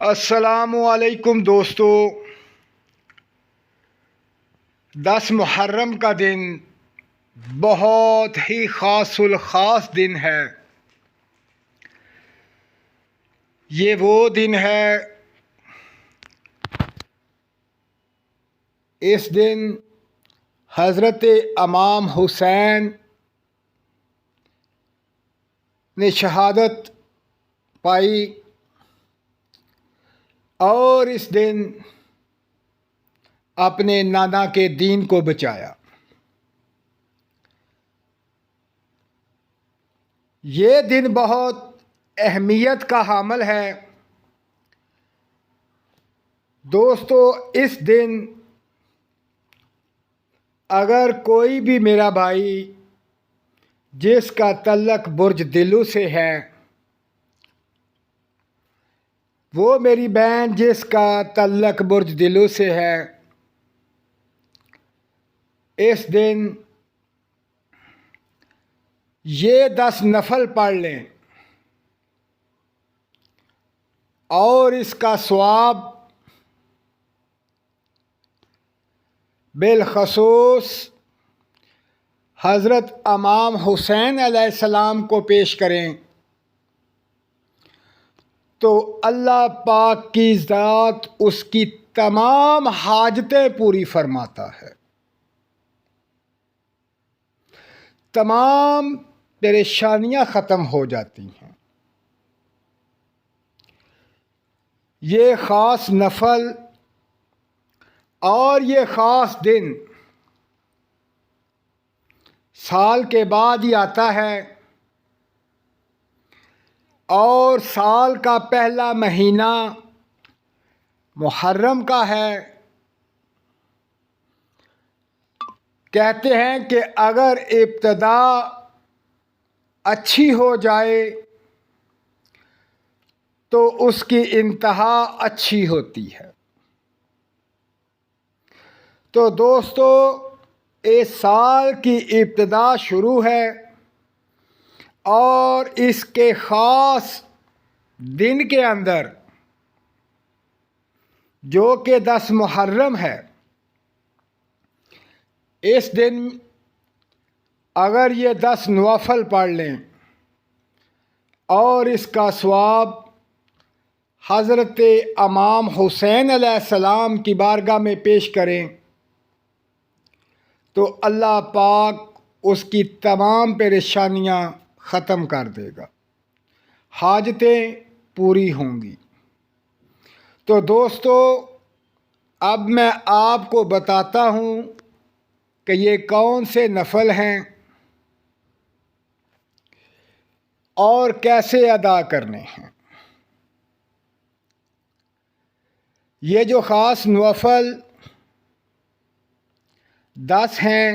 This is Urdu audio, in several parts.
السلام علیکم دوستو، 10 محرم کا دن بہت ہی خاص الخاص دن ہے۔ یہ وہ دن ہے، اس دن حضرت امام حسین نے شہادت پائی اور اس دن اپنے نانا کے دین کو بچایا۔ یہ دن بہت اہمیت کا حامل ہے دوستو۔ اس دن اگر کوئی بھی میرا بھائی جس کا تعلق برج دلو سے ہے، وہ میری بہن جس کا تعلق برج دلو سے ہے، اس دن یہ 10 نفل پڑھ لیں اور اس کا ثواب بالخصوص حضرت امام حسین علیہ السلام کو پیش کریں تو اللہ پاک کی ذات اس کی تمام حاجتیں پوری فرماتا ہے، تمام پریشانیاں ختم ہو جاتی ہیں۔ یہ خاص نفل اور یہ خاص دن سال کے بعد ہی آتا ہے، اور سال کا پہلا مہینہ محرم کا ہے۔ کہتے ہیں کہ اگر ابتدا اچھی ہو جائے تو اس کی انتہا اچھی ہوتی ہے۔ تو دوستو، اس سال کی ابتدا شروع ہے اور اس کے خاص دن کے اندر جو کہ 10 محرم ہے، اس دن اگر یہ 10 نوافل پڑھ لیں اور اس کا ثواب حضرت امام حسین علیہ السلام کی بارگاہ میں پیش کریں تو اللہ پاک اس کی تمام پریشانیاں ختم کر دے گا، حاجتیں پوری ہوں گی۔ تو دوستو، اب میں آپ کو بتاتا ہوں کہ یہ کون سے نفل ہیں اور کیسے ادا کرنے ہیں۔ یہ جو خاص نوافل 10 ہیں،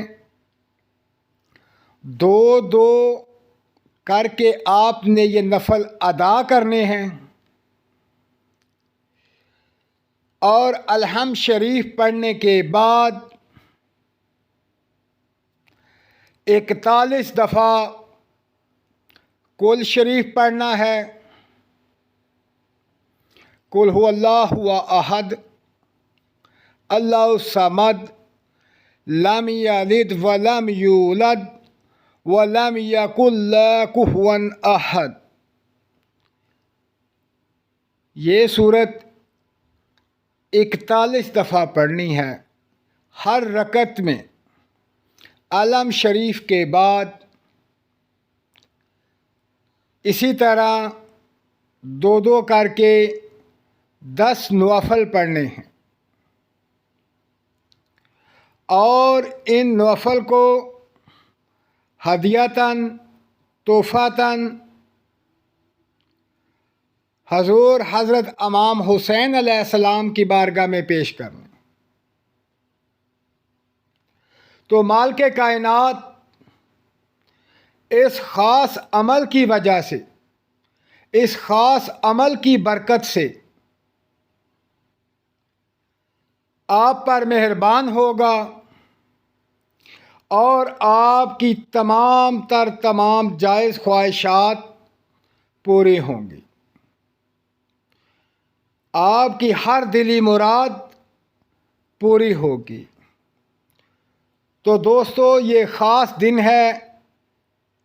2 کر کے آپ نے یہ نفل ادا کرنے ہیں، اور الحمد شریف پڑھنے کے بعد 41 دفعہ کل شریف پڑھنا ہے۔ قل هو اللہ احد اللہ الصمد لم یلد ولم یولد ولم یکن له کفوا احد۔ یہ سورت 41 دفعہ پڑھنی ہے، ہر رکعت میں علم شریف کے بعد۔ اسی طرح 2 کر کے 10 نوافل پڑھنے ہیں، اور ان نوافل کو ہدیۃً تحفۃً حضور حضرت امام حسین علیہ السلام کی بارگاہ میں پیش کرنا۔ تو مالک کائنات اس خاص عمل کی وجہ سے، اس خاص عمل کی برکت سے آپ پر مہربان ہوگا اور آپ کی تمام جائز خواہشات پورے ہوں گی۔ آپ کی ہر دلی مراد پوری ہوگی۔ تو دوستو یہ خاص دن ہے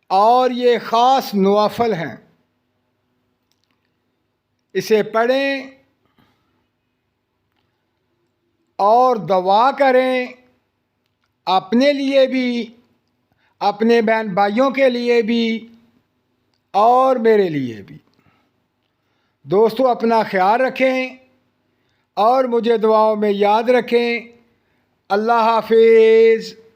اور یہ خاص نوافل ہیں، اسے پڑھیں اور دعا کریں اپنے لیے بھی، اپنے بہن بھائیوں کے لیے بھی اور میرے لیے بھی۔ دوستو اپنا خیال رکھیں اور مجھے دعاؤں میں یاد رکھیں۔ اللہ حافظ۔